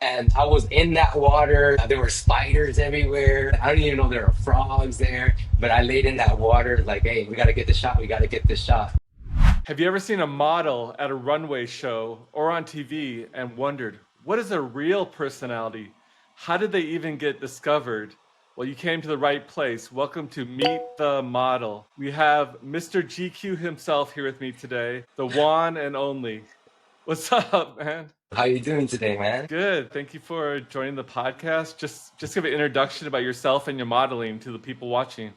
And I was in that water. There were spiders everywhere. I don't even know there were frogs there. But I laid in that water like, hey, we got to get the shot. We got to get this shot. Have you ever seen a model at a runway show or on TV and wondered, what is a real personality? How did they even get discovered? Well, you came to the right place. Welcome to Meet the Model. We have Mr. GQ himself here with me today, the Juan and Only. What's up, man? How you doing today, man? Good. Thank you for joining the podcast. Just give an introduction about yourself and your modeling to the people watching.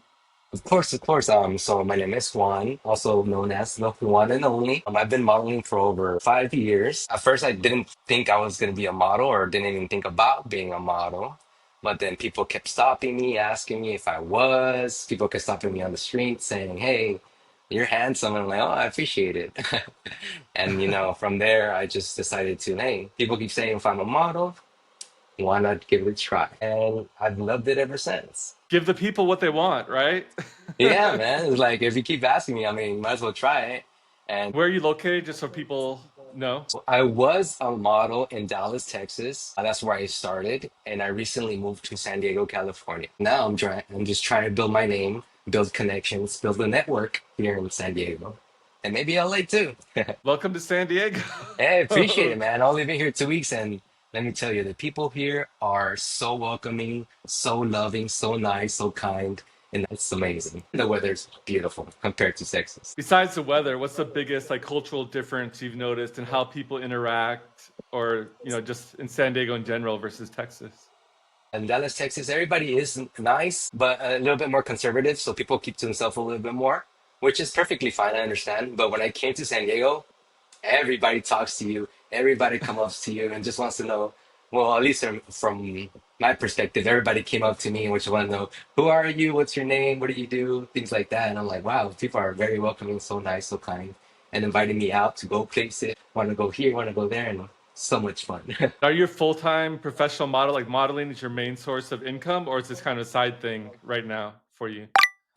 Of course, of course. So my name is Juan, also known as the Juan and Only. I've been modeling for over 5 years. At first, I didn't think I was going to be a model or didn't even think about being a model. But then people kept stopping me, asking me if I was. People kept stopping me on the street saying, hey, you're handsome. And I'm like, oh, I appreciate it. And, from there, I just decided to, hey, people keep saying if I'm a model, why not give it a try? And I've loved it ever since. Give the people what they want, right? Yeah, man. It's like if you keep asking me, I mean, might as well try it. And Where are you located, just so people know? I was a model in Dallas, Texas. That's where I started, and I recently moved to San Diego, California. Now I'm just trying to build my name, build connections, build a network here in San Diego, and maybe LA too. Welcome to San Diego. Hey, appreciate it, man. I've only been here 2 weeks, and let me tell you, the people here are so welcoming, so loving, so nice, so kind, and it's amazing. The weather's beautiful compared to Texas. Besides the weather, what's the biggest cultural difference you've noticed in how people interact, or just in San Diego in general versus Texas? In Dallas, Texas, everybody is nice, but a little bit more conservative, so people keep to themselves a little bit more, which is perfectly fine. I understand. But when I came to San Diego, everybody talks to you, everybody comes up to you, and just wants to know. Well, at least from my perspective, everybody came up to me and just want to know who are you, what's your name, what do you do, things like that. And I'm like, wow, people are very welcoming, so nice, so kind, and inviting me out to go places. Want to go here, want to go there, and so much fun. Are you a full-time professional model? Like modeling is your main source of income, or is this kind of a side thing right now for you?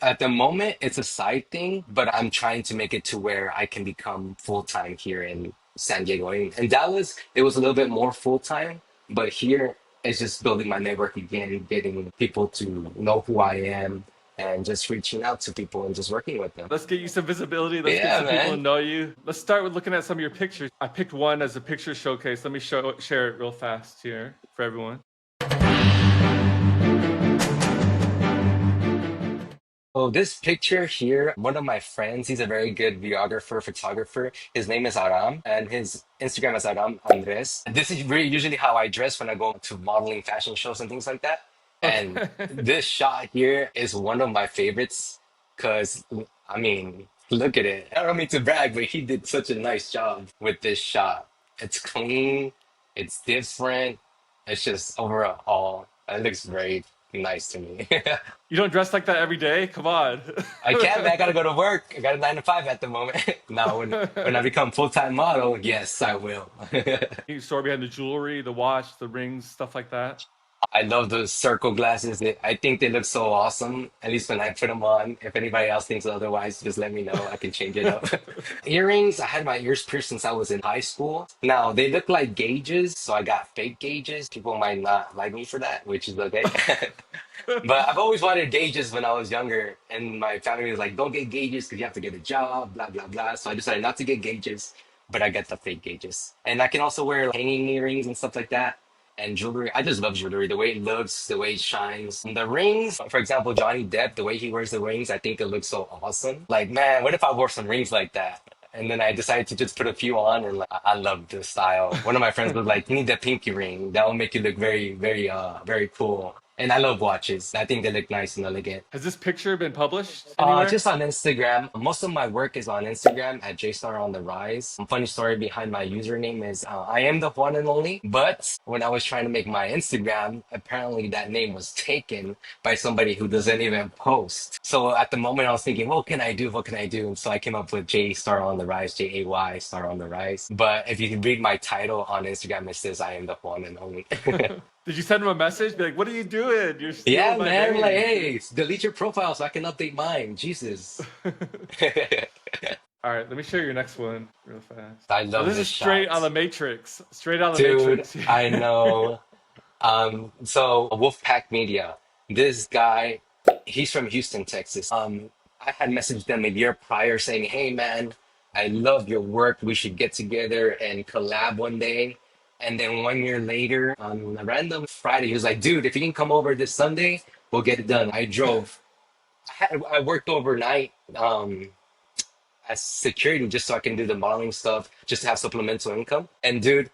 At the moment, it's a side thing, but I'm trying to make it to where I can become full time here in San Diego. In Dallas, it was a little bit more full time, but here it's just building my network again, getting people to know who I am, and just reaching out to people and just working with them. Let's get you some visibility. Let's get Yeah, some people to man. know you. Let's start with looking at some of your pictures. I picked one as a picture showcase. Let me share it real fast here for everyone. Oh, this picture here, one of my friends, he's a very good videographer, photographer. His name is Aram, and his Instagram is Aram Andres. This is really usually how I dress when I go to modeling fashion shows and things like that. And Okay. this shot here is one of my favorites because, I mean, look at it. I don't mean to brag, but he did such a nice job with this shot. It's clean, it's different, it's just overall, it looks very nice to me. You don't dress like that every day? Come on. I can't, man. I gotta go to work. I got a 9 to 5 at the moment. Now, when I become full time model, yes, I will. You store behind the jewelry, the watch, the rings, stuff like that. I love those circle glasses. I think they look so awesome. At least when I put them on. If anybody else thinks otherwise, just let me know. I can change it up. Earrings. I had my ears pierced since I was in high school. Now they look like gauges, so I got fake gauges. People might not like me for that, which is okay. But I've always wanted gauges when I was younger, and my family was like, "Don't get gauges because you have to get a job, blah blah blah." So I decided not to get gauges, but I get the fake gauges, and I can also wear hanging earrings and stuff like that, and jewelry. I just love jewelry, the way it looks, the way it shines. And the rings, for example, Johnny Depp, the way he wears the rings, I think it looks so awesome. Like, man, what if I wore some rings like that? And then I decided to just put a few on, and like, I love the style. One of my friends was like, "You need the pinky ring. That will make you look very, very, very cool." And I love watches. I think they look nice and elegant. Has this picture been published anywhere? Just on Instagram. Most of my work is on Instagram at JStar on the Rise. Funny story behind my username is I am the one and only. But when I was trying to make my Instagram, apparently that name was taken by somebody who doesn't even post. So at the moment, I was thinking, what can I do? What can I do? And so I came up with J Star on the Rise, JAY Star on the Rise. But if you can read my title on Instagram, it says I am the one and only. Did you send him a message? Be like, what are you doing? You're Yeah, stealing my man. Like, name. hey, delete your profile so I can update mine. Jesus. All right, let me show you your next one real fast. I Now, love this this is straight on shot. the Matrix. Straight on the Dude, Matrix I here. know. So Wolfpack Media, this guy, he's from Houston, Texas. I had messaged them a year prior saying, "Hey man, I love your work. We should get together and collab one day." And then 1 year later, on a random Friday, he was like, "Dude, if you can come over this Sunday, we'll get it done." I drove. I worked overnight as security just so I can do the modeling stuff, just to have supplemental income. And dude,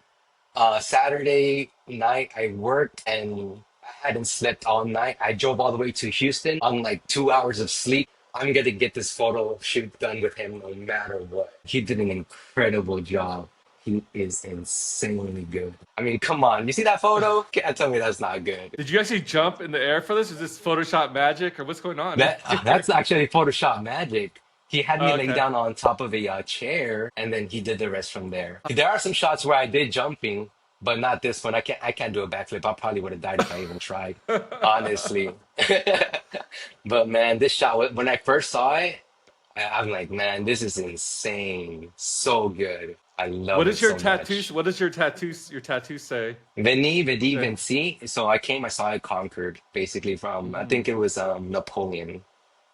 Saturday night, I worked and I hadn't slept all night. I drove all the way to Houston on like 2 hours of sleep. I'm gonna get this photo shoot done with him no matter what. He did an incredible job. He is insanely good. I mean, come on. You see that photo? Can't tell me that's not good. Did you actually jump in the air for this? Is this Photoshop magic or what's going on That's here? actually Photoshop magic. He had me Oh, lay okay. down on top of a chair, and then he did the rest from there. There are some shots where I did jumping, but not this one. I can't do a backflip. I probably would have died if I even tried, honestly. But man, this shot when I first saw it, I'm like, man, this is insane. So good. I What love it is your so tattoo? much. What does your tattoo say? Veni, vidi, There. vinci. So I came, I saw it conquered, basically from I Mm. think it was Napoleon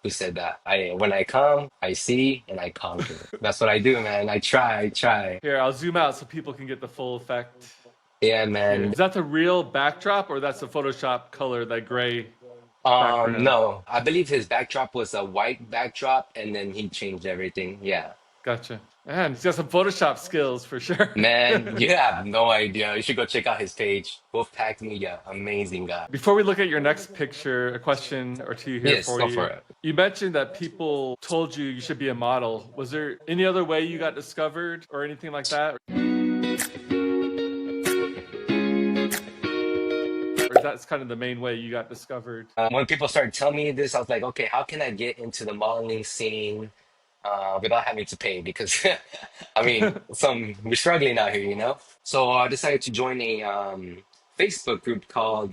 who said that. I when I come, I see, and I conquer. That's what I do, man. I try. Here, I'll zoom out so people can get the full effect. Yeah, Here, man. is that the real backdrop or that's the Photoshop color, that gray background? No, I believe his backdrop was a white backdrop, and then he changed everything. Yeah. Gotcha. Man, he's got some Photoshop skills for sure. Man, you have no idea. You should go check out his page. Wolfpack Media. Amazing guy. Before we look at your next picture, a question or two here Yes, for go for you. it. You mentioned that people told you should be a model. Was there any other way you got discovered or anything like that? Or is that kind of the main way you got discovered? When people started telling me this, I was like, okay, how can I get into the modeling scene without having to pay? Because, I mean, we're struggling out here, you know? So I decided to join a Facebook group called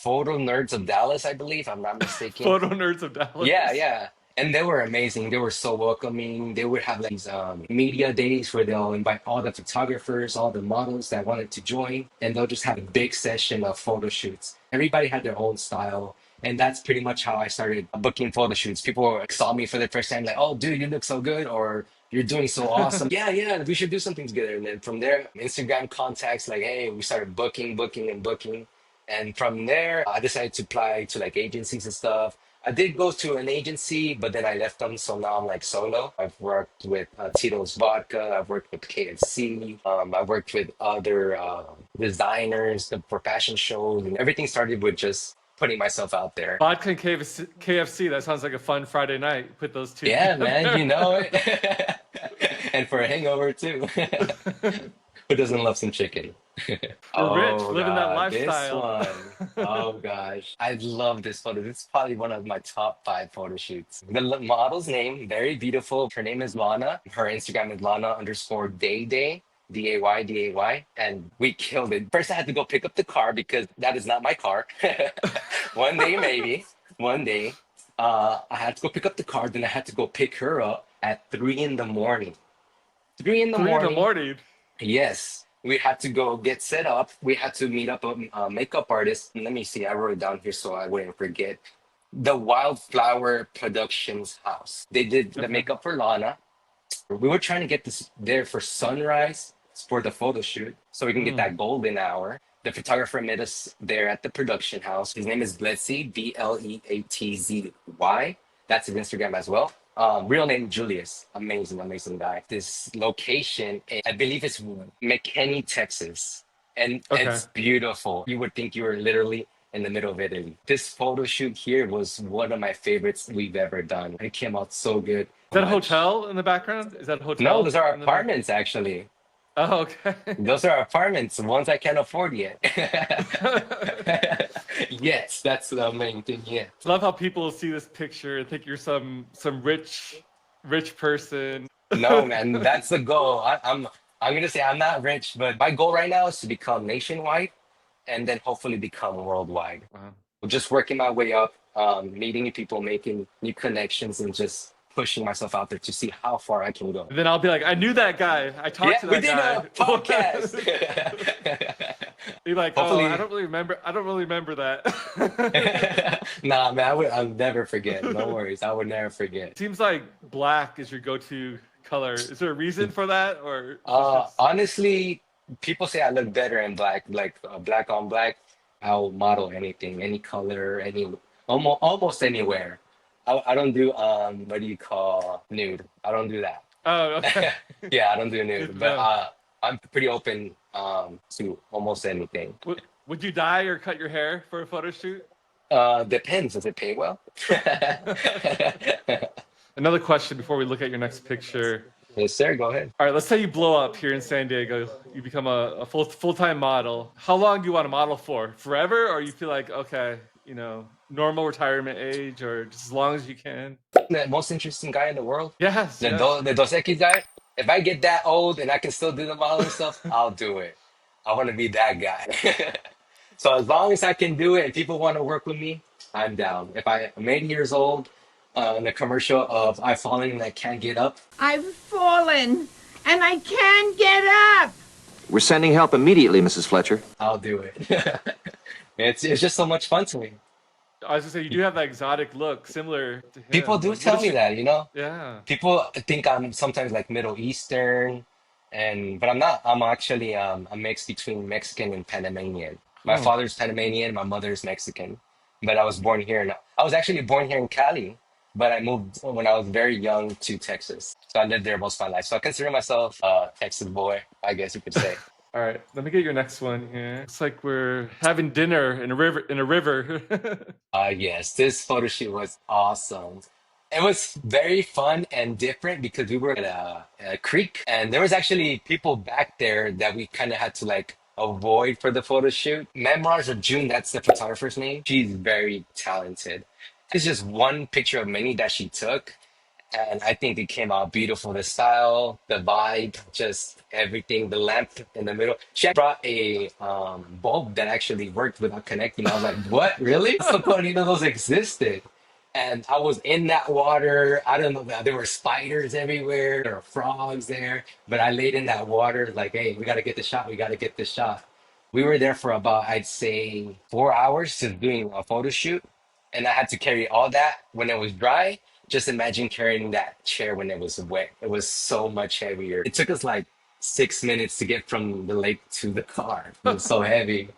Photo Nerds of Dallas, I believe, if I'm not mistaken. Photo Nerds of Yeah, Dallas. yeah. And they were amazing. They were so welcoming. They would have like these media days where they'll invite all the photographers, all the models that wanted to join, and they'll just have a big session of photo shoots. Everybody had their own style. And that's pretty much how I started booking photo shoots. People saw me for the first time, like, oh, dude, you look so good, or you're doing so awesome. Yeah, yeah, we should do something together. And then from there, Instagram contacts, like, hey, we started booking, and booking. And from there, I decided to apply to like agencies and stuff. I did go to an agency, but then I left them, so now I'm like solo. I've worked with Tito's Vodka. I've worked with KFC. I've worked with other designers for fashion shows, and everything started with just putting myself out there. Vodka and KFC. That sounds like a fun Friday night. Put those two Yeah, man, you together. know it. And for a hangover too. Who doesn't love some chicken? We're rich, Oh living that God, this lifestyle. one. Oh gosh, I love this photo. This is probably one of my top five photo shoots. The model's name, very beautiful. Her name is Lana. Her Instagram is Lana_Day, Day, and we killed it. First, I had to go pick up the car because that is not my car. One day, maybe. One day, I had to go pick up the car. Then I had to go pick her up at 3 in the morning. 3 in the 3 in the morning. morning. Yes, we had to go get set up. We had to meet up a makeup artist. Let me see, I wrote it down here so I wouldn't forget. The Wildflower Productions house. They did the Okay. makeup for Lana. We were trying to get this there for sunrise for the photo shoot so we can get Mm. that golden hour. The photographer met us there at the production house. His name is Bletzy, Bletzy. That's his Instagram as well. Real name Julius. Amazing, amazing guy. This location, I believe it's McKinney, Texas. And Okay. it's beautiful. You would think you were literally in the middle of Italy. This photo shoot here was one of my favorites we've ever done. It came out so good. Is that a Much. hotel in the background? Is that a No, hotel those are in the back? apartments actually. Oh, okay. Those are apartments, ones I can't afford yet. Yes, that's the main thing. Yeah. Love how people see this picture and think you're some rich person. No, man, that's the goal. I'm gonna say I'm not rich, but my goal right now is to become nationwide and then hopefully become worldwide. Wow. Just working my way up, meeting new people, making new connections, and just pushing myself out there to see how far I can go. And then I'll be like, I knew that guy. I talked Yeah, to we that did a guy. podcast. You're like, oh, I Hopefully, don't really remember. I don't really remember that. nah, man, I'll never forget. No worries, I would never forget. Seems like black is your go-to color. Is there a reason for that, or is this just Honestly, people say I look better in black, like black on black. I'll model anything, any color, any almost anywhere. I don't do what do you call nude? I don't do that. Oh, okay. Yeah, I don't do Good nude, to but know. I'm pretty open to almost anything. Would you dye or cut your hair for a photo shoot? Depends. Does it pay well? Another question before we look at your next picture. Yes, sir. Go ahead. All right, let's say you blow up here in San Diego. You become a full-time model. How long do you want to model for? Forever, or you feel like okay, normal retirement age, or just as long as you can? The most interesting guy in the world, Yes, the yes. the Dos Equis guy. If I get that old and I can still do the modeling stuff, I'll do it. I want to be that guy. So as long as I can do it and people want to work with me, I'm down. If I'm 80 years old, in a commercial of I've fallen and I can't get up, I've fallen and I can't get up. We're sending help immediately, Mrs. Fletcher. I'll do it. It's just so much fun to me. I was gonna say you do have that exotic look, similar to People him. do What tell is me your? that, Yeah. People think I'm sometimes like Middle Eastern, but I'm not. I'm actually a mix between Mexican and Panamanian. My Oh, father's Panamanian, my mother's Mexican, but I was born here. I was actually born here in Cali, but I moved when I was very young to Texas. So I lived there most of my life. So I consider myself a Texas boy, I guess you could say. all right. Let me get your next one here. It's like we're having dinner in a river. In a river. Yes, this photo shoot was awesome. It was very fun and different because we were at a creek and there was actually people back there that we kind of had to like avoid for the photo shoot. Memoirs of June, that's the photographer's name. She's very talented. It's just one picture of many that she took, and I think it came out beautiful. The style, the vibe, just everything. The lamp in the middle. She brought a bulb that actually worked without connecting. I was like, "What? Really? So cool! I didn't know those existed." And I was in that water. I don't know. There were spiders everywhere. There were frogs there. But I laid in that water, like, "Hey, we got to get the shot. We got to get this shot." We were there for about, I'd say, 4 hours just doing a photo shoot, and I had to carry all that when it was dry. Just imagine carrying that chair when it was wet. It was so much heavier. It took us like 6 minutes to get from the lake to the car. It was so heavy.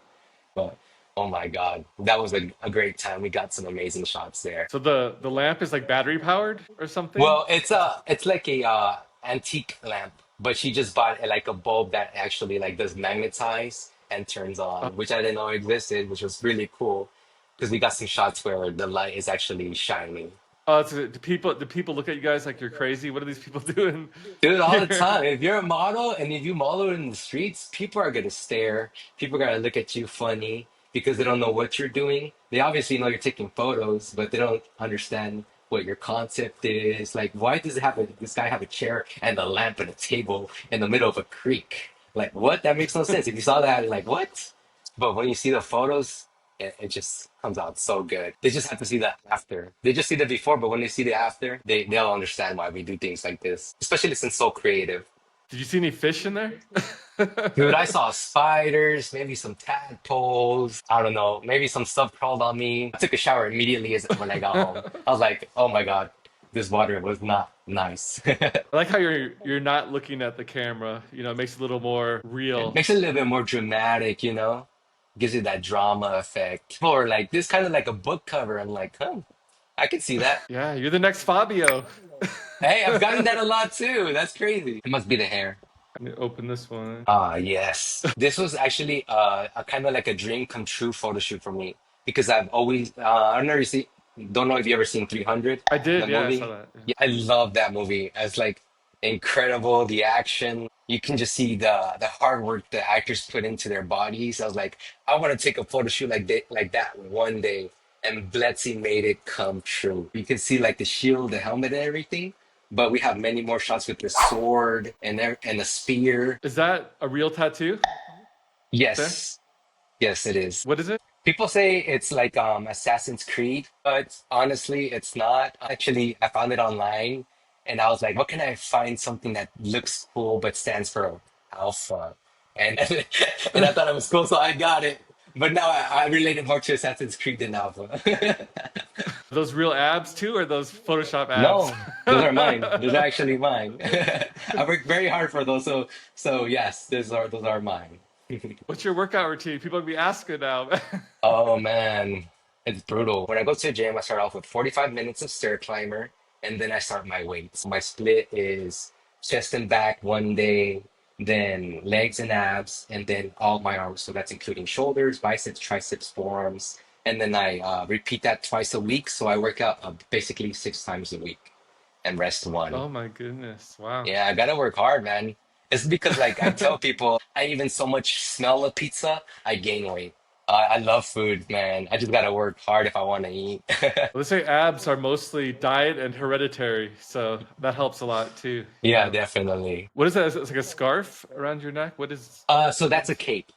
But oh my God, that was a great time. We got some amazing shots there. So the lamp is like battery powered or something? Well, it's like a antique lamp, but she just bought like a bulb that actually like does magnetize and turns Uh, on, which I didn't know existed, which was really cool because we got some shots where the light is actually shining. so do people look at you guys like you're crazy? What are these people doing Dude, all the here? time. If you're a model and if you model in the streets, people are gonna stare. People are gonna look at you funny because they don't know what you're doing. They obviously know you're taking photos, but they don't understand what your concept is. Like, why does this guy have a chair and a lamp and a table in the middle of a creek? Like, what? That makes no sense. If you saw that, you're like, what? But when you see the photos, it just comes out so good. They just have to see the after. They just see the before, but when they see the after, they'll understand why we do things like this. Especially since so creative. Did you see any fish in there? Dude, I saw spiders, maybe some tadpoles. I don't know, maybe some stuff crawled on me. I took a shower immediately when I got home. I was like, oh my God, this water was not nice. I like how you're not looking at the camera. It makes it a little more It real. makes it a little bit more dramatic. Gives it that drama effect. Or like this kind of like a book cover. I'm like, huh, I can see that. Yeah, you're the next Fabio. Hey, I've gotten that a lot too. That's crazy. It must be the hair. Let me open this one. Ah, yes. This was actually a kind of like a dream come true photo shoot for me because I've always I don't know if you ever seen 300, I the did, yeah, I saw movie. that. Yeah. Yeah, I love that movie. It's like incredible, the action. You can just see the hard work the actors put into their bodies. I was like, I want to take a photo shoot like that one day. And Bletzy made it come true. You can see like the shield, the helmet, and everything. But we have many more shots with the sword and the spear. Is that a real tattoo there? Yes, yes, it is. What is it? People say it's like Assassin's Creed, but honestly, it's not. Actually, I found it online and I was like, what can I find something that looks cool but stands for alpha? And and I thought it was cool, so I got it. But now I relate it more to Assassin's Creed than alpha. Those real abs too, or those Photoshop abs? No, those are mine. Those are actually mine. I worked very hard for those, so yes, those are mine. What's your workout routine? People will be asking now. Oh man, it's brutal. When I go to the gym, I start off with 45 minutes of stair climber, and then I start my weights. My split is chest and back one day, then legs and abs, and then all my arms. So that's including shoulders, biceps, triceps, forearms, and then I repeat that twice a week. So I work out basically 6 times a week and rest one. Oh my goodness! Wow. Yeah, I gotta work hard, man. It's because like I tell people, I even so much smell a pizza, I gain weight. I love food, man. I just gotta work hard if I want to eat. Well, they say abs are mostly diet and hereditary, so that helps a lot too. Yeah, definitely. What is that? Is it like a scarf around your neck? What is? So that's a cape.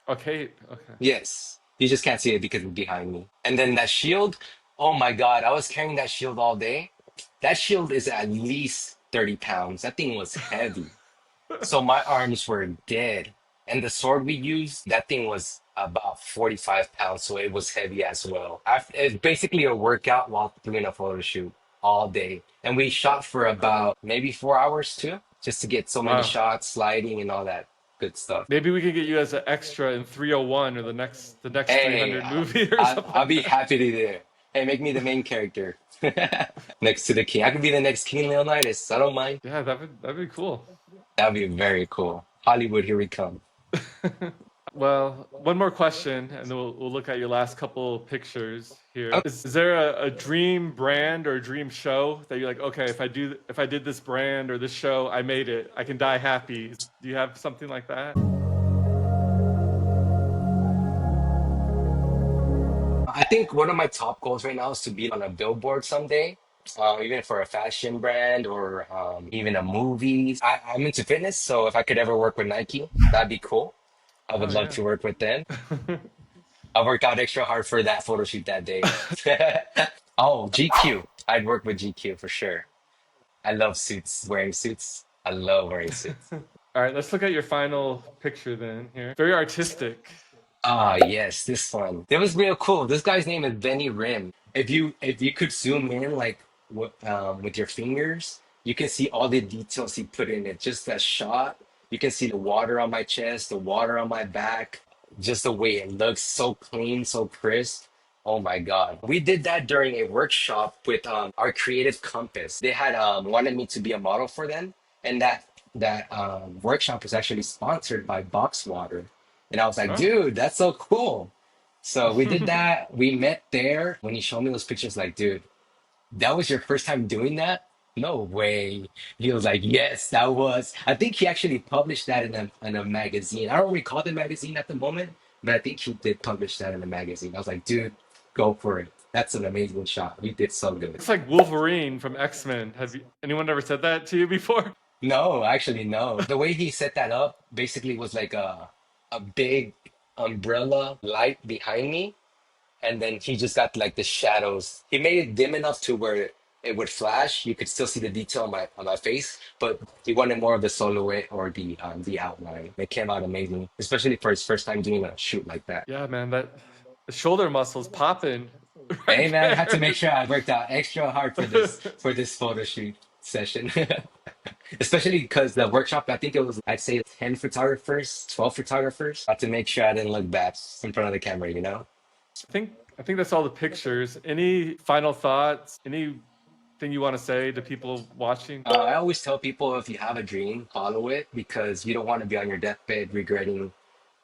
Okay, okay. Yes. You just can't see it because it's behind me. And then that shield, oh my God, I was carrying that shield all day. That shield is at least 30 pounds. That thing was heavy. So my arms were dead. And the sword we used, that thing was about 45 pounds. So it was heavy as well. It's basically a workout while doing a photo shoot all day. And we shot for about maybe 4 hours too, just to get so many Wow. shots, sliding and all that good stuff. Maybe we can get you as an extra in 301 or the next Hey, 300 movie or I'll something. be happy to do it. Hey, make me the main character next to the king. I could be the next King Leonidas. I don't mind. Yeah, that'd be cool. That'd be very cool. Hollywood, here we come. Well, one more question, and then we'll look at your last couple pictures here. Okay. Is there a dream brand or a dream show that you're like, okay, if I did this brand or this show, I made it. I can die happy. Do you have something like that? I think one of my top goals right now is to be on a billboard someday, even for a fashion brand or even a movie. I'm into fitness, so if I could ever work with Nike, that'd be cool. I Oh would love yeah. to work with them. I worked out extra hard for that photo shoot that day. Oh, GQ. I'd work with GQ for sure. I love suits, wearing suits. I love wearing suits. All right, let's look at your final picture then here. Very artistic. Ah, yes, this one. That was real cool. This guy's name is Benny Rim. If you could zoom in like with your fingers, you can see all the details he put in it. Just that shot, you can see the water on my chest, the water on my back, just the way it looks so clean, so crisp. Oh my God. We did that during a workshop with our creative compass. They had wanted me to be a model for them, and that workshop was actually sponsored by Box Water. And I was like, Oh. dude, that's so cool. So we did that. We met there. When he showed me those pictures, like, dude, that was your first time doing that? No way. He was like, yes, that was. I think he actually published that in a magazine. I don't recall the magazine at the moment, but I think he did publish that in a magazine. I was like, dude, go for it. That's an amazing shot. You did so good. It's like Wolverine from X-Men. Anyone ever said that to you before? No, actually, no. The way he set that up basically was like a big umbrella light behind me, and then he just got like the shadows. He made it dim enough to where it would flash. You could still see the detail on my face, but he wanted more of the silhouette or the outline. It came out amazing, especially for his first time doing a shoot like that. Yeah, man, that the shoulder muscles popping Hey right man, I had to there. make sure I worked out extra hard for this photo shoot session. Especially because the workshop, I think it was, I'd say 10 photographers, 12 photographers. I had to make sure I didn't look bad in front of the camera, you know? I think that's all the pictures. Any final thoughts? Anything you want to say to people watching? I always tell people if you have a dream, follow it because you don't want to be on your deathbed regretting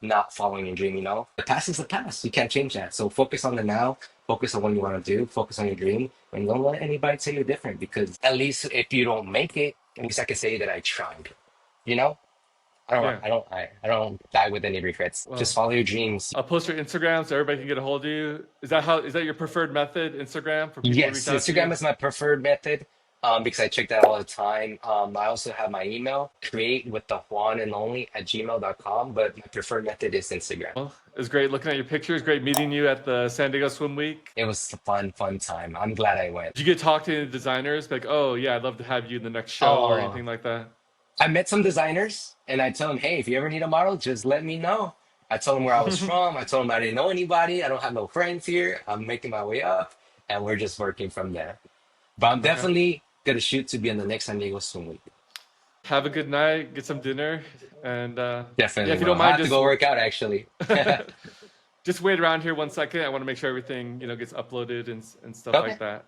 not following your dream, you know? The past is the past. You can't change that. So focus on the now, focus on what you want to do, focus on your dream, and don't let anybody tell you different because at least if you don't make it, at least I can say that I tried. You know? Yeah. I don't die with any regrets. Just Well, follow your dreams. I'll post your Instagram so everybody can get a hold of you. Is that your preferred method, Instagram, for people to Yes, reach out to you? Instagram is my preferred method. because I check that all the time. I also have my email, create with the Juan and Only at gmail.com, but my preferred method is Instagram. Well, it was great looking at your pictures. Great meeting you at the San Diego Swim Week. It was a fun time. I'm glad I went. Did you get to talk to any designers? Like, oh yeah, I'd love to have you in the next show or Oh, anything like that. I met some designers and I told them, hey, if you ever need a model, just let me know. I told them where I was from. I told them I didn't know anybody. I don't have no friends here. I'm making my way up and we're just working from there. But I'm Okay. definitely going to shoot to be on the next San Diego Swim Week. Have a good night. Get some dinner, and yeah, Definitely if you will. don't I mind, have to go work out actually. just wait around here 1 second. I want to make sure everything gets uploaded and stuff Okay. like that.